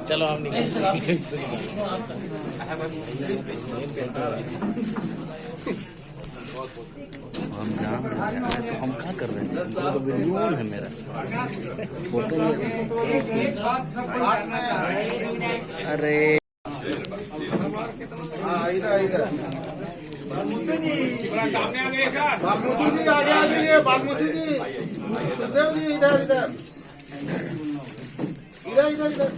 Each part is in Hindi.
चलो हम निकल हम जान रहे हैं तो हम क्या कर रहे हैं, तो वीडियो ऑन है मेरा फोटो। अरे बागमती जी आगे आ जाइए। बागमती जी, सुखदेव जी इधर इधर इधर इधर इधर।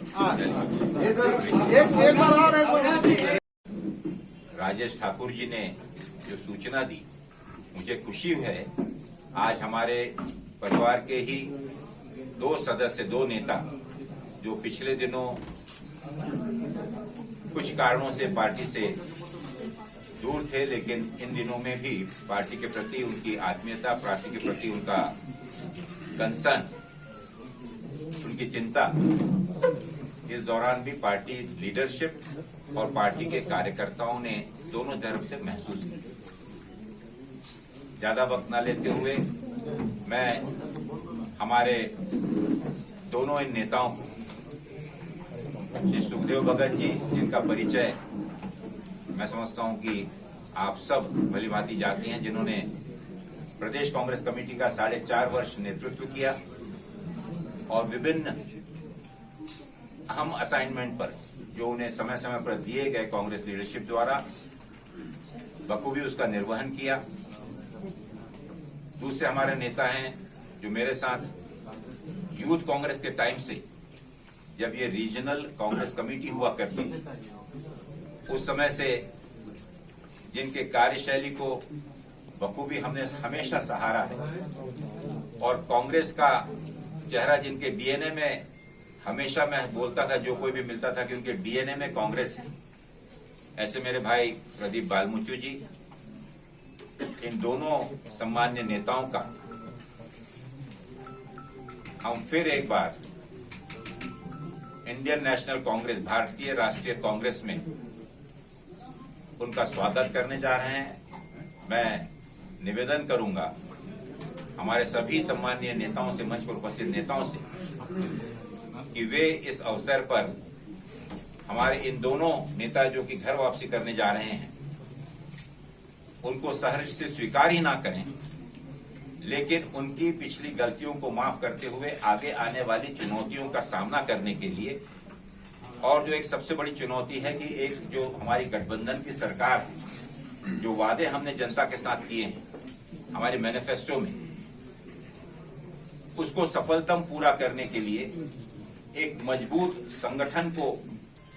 ये सर एक बार और एक बार। राजेश ठाकुर जी ने जो सूचना दी, मुझे खुशी है। आज हमारे परिवार के ही दो सदस्य, दो नेता जो पिछले दिनों कुछ कारणों से पार्टी से दूर थे, लेकिन इन दिनों में भी पार्टी के प्रति उनकी आत्मीयता, पार्टी के प्रति उनका कंसर्न, उनकी चिंता, इस दौरान भी पार्टी लीडरशिप और पार्टी के कार्यकर्ताओं ने दोनों तरफ से महसूस की। ज्यादा वक्त न लेते हुए मैं हमारे दोनों इन नेताओं को, श्री सुखदेव भगत जी जिनका परिचय मैं समझता हूं कि आप सब भली भांति जानते हैं, जिन्होंने प्रदेश कांग्रेस कमेटी का 4.5 वर्ष नेतृत्व किया और विभिन्न अहम असाइनमेंट पर जो उन्हें समय समय पर दिए गए कांग्रेस लीडरशिप द्वारा बखूबी उसका निर्वहन किया। दूसरे हमारे नेता हैं जो मेरे साथ यूथ कांग्रेस के टाइम से, जब ये रीजनल कांग्रेस कमेटी हुआ करती थी, उस समय से जिनके कार्यशैली को बखूबी हमने हमेशा सहारा है और कांग्रेस का चेहरा जिनके डीएनए में, हमेशा मैं बोलता था जो कोई भी मिलता था कि उनके डीएनए में कांग्रेस है। ऐसे मेरे भाई प्रदीप बालमुचु जी, इन दोनों सम्मान्य नेताओं का हम फिर एक बार इंडियन नेशनल कांग्रेस, भारतीय राष्ट्रीय कांग्रेस में उनका स्वागत करने जा रहे हैं। मैं निवेदन करूंगा हमारे सभी सम्मानीय नेताओं से, मंच पर उपस्थित नेताओं से, कि वे इस अवसर पर हमारे इन दोनों नेता जो कि घर वापसी करने जा रहे हैं, उनको सहर्ष से स्वीकार ही ना करें, लेकिन उनकी पिछली गलतियों को माफ करते हुए आगे आने वाली चुनौतियों का सामना करने के लिए, और जो एक सबसे बड़ी चुनौती है कि एक जो हमारी गठबंधन की सरकार है, जो वादे हमने जनता के साथ किए हैं हमारे मैनिफेस्टो में, उसको सफलतम पूरा करने के लिए, एक मजबूत संगठन को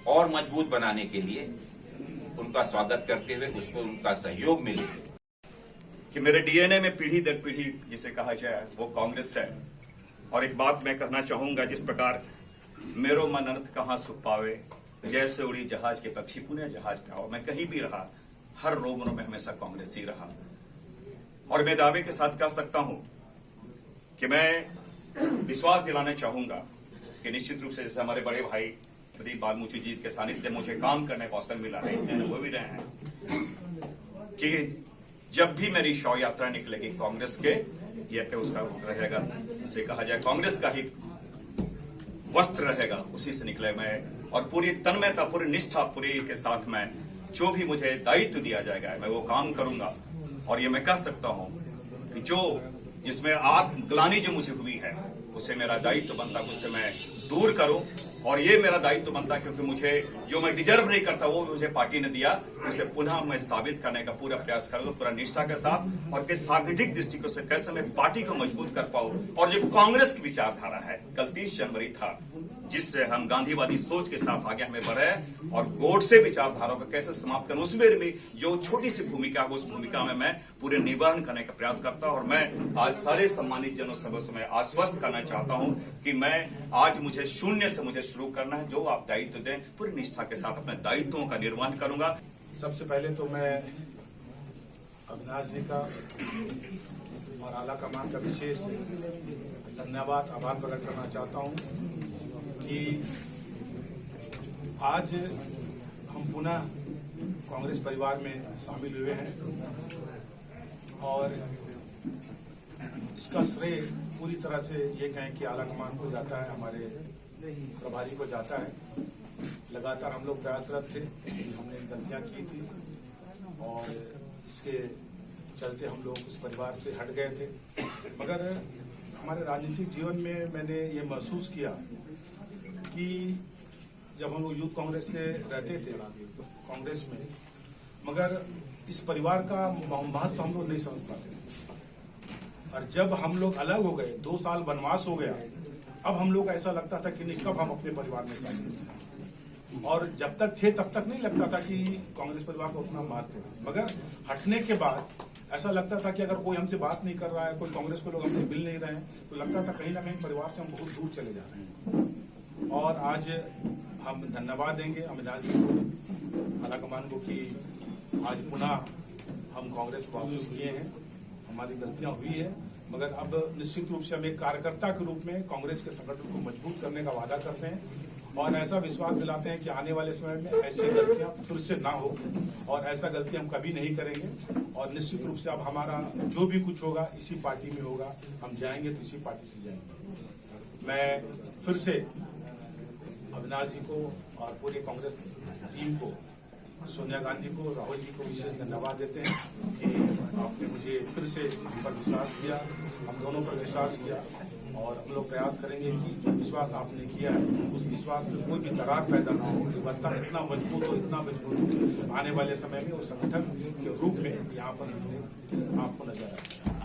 और मजबूत बनाने के लिए उनका स्वागत करते हुए उसको उनका सहयोग मिले। कि मेरे डीएनए में पीढ़ी दर पीढ़ी जिसे कहा जाए वो कांग्रेस है। और एक बात मैं कहना चाहूंगा, जिस प्रकार मेरो मन अर्थ कहाँ सुख पावे, जैसे उड़ी जहाज के पक्षी पुनः जहाज पे आओ। मैं कहीं भी रहा, हर रोमनों में हमेशा कांग्रेस ही रहा। और मैं दावे के साथ कह सकता हूं कि मैं विश्वास दिलाना चाहूंगा कि निश्चित रूप से जैसे हमारे बड़े भाई प्रदीप बालमुचु जी के सानिध्य मुझे काम करने का अवसर मिला है, वो भी रहे हैं कि जब भी मेरी शव यात्रा निकलेगी कांग्रेस के, ये पे उसका रहेगा, जिसे कहा जाए कांग्रेस का ही वस्त्र रहेगा, उसी से निकले मैं। और पूरी तन्मयता, पूरी निष्ठा, पूरी के साथ मैं जो भी मुझे दायित्व दिया जाएगा मैं वो काम करूंगा। और ये मैं कह सकता हूं कि जो जिसमें आत्मग्लानि जो मुझे हुई है, उसे मेरा दायित्व बनता है उससे मैं दूर करूं। और ये मेरा दायित्व बनता है क्योंकि मुझे जो मैं डिजर्व नहीं करता वो मुझे पार्टी ने दिया, उसे पुनः मैं साबित करने का पूरा प्रयास करूंगा, पूरा निष्ठा के साथ। और किस सांगठनिक दृष्टिकोण से कैसे मैं पार्टी को मजबूत कर पाऊं। और जो कांग्रेस की विचारधारा है, कल 30 जनवरी था, जिससे हम गांधीवादी सोच के साथ आगे हमें बढ़े और गोडसे विचारधारा को कैसे समाप्त करें, उसमें भी जो छोटी सी भूमिका है उस भूमिका में मैं पूरे निवारण करने का प्रयास करता हूं। और मैं आज सारे सम्मानित जनों से मैं आश्वस्त करना चाहता हूं कि मैं आज मुझे शून्य से मुझे शुरू करना है। जो आप दायित्व दें पूरी निष्ठा के साथ अपने दायित्वों का निर्वहन करूंगा। सबसे पहले तो मैं अविनाश जी का और आला कमान का विशेष धन्यवाद, आभार प्रकट करना चाहता हूं कि आज हम पुनः कांग्रेस परिवार में शामिल हुए हैं। और इसका श्रेय पूरी तरह से ये कहें कि आला कमान को जाता है, हमारे प्रभारी को जाता है। लगातार हम लोग प्रयासरत थे, हमने गलतियां की थी और इसके चलते हम लोग उस परिवार से हट गए थे। मगर हमारे राजनीतिक जीवन में मैंने ये महसूस किया कि जब हम लोग यूथ कांग्रेस से रहते थे कांग्रेस में, मगर इस परिवार का महत्व हम लोग नहीं समझ पाते। और जब हम लोग अलग हो गए, 2 साल वनवास हो गया, अब हम लोग ऐसा लगता था कि नहीं, कब हम अपने परिवार में शामिल हों। और जब तक थे तब तक नहीं लगता था कि कांग्रेस परिवार का उतना महत्व है, मगर हटने के बाद ऐसा लगता था कि अगर कोई हमसे बात नहीं कर रहा है, कोई कांग्रेस के लोग हमसे मिल नहीं रहे हैं, तो लगता था कहीं ना कहीं परिवार से हम बहुत दूर चले जा रहे हैं। और आज हम धन्यवाद देंगे अविनाश जी को, आला कमान को, कि आज पुनः हम कांग्रेस को वापस किए हैं। हमारी गलतियां हुई है, मगर अब निश्चित रूप से हम एक कार्यकर्ता के रूप में कांग्रेस के संगठन को मजबूत करने का वादा करते हैं और ऐसा विश्वास दिलाते हैं कि आने वाले समय में ऐसी गलतियां फिर से ना हो और ऐसा गलती हम कभी नहीं करेंगे। और निश्चित रूप से अब हमारा जो भी कुछ होगा इसी पार्टी में होगा, हम जाएंगे तो इसी पार्टी से जाएंगे। मैं फिर से अविनाश जी को और पूरी कांग्रेस टीम को, सोनिया गांधी को, राहुल जी को विशेष धन्यवाद देते हैं कि आपने मुझे फिर से इन पर विश्वास किया, हम दोनों पर विश्वास किया और हम लोग प्रयास करेंगे कि जो विश्वास आपने किया है उस विश्वास में कोई भी दरार पैदा ना हो, निरंतर इतना मजबूत हो, इतना मजबूत आने वाले समय में उस संगठन के रूप में यहाँ पर आपको नजर आए।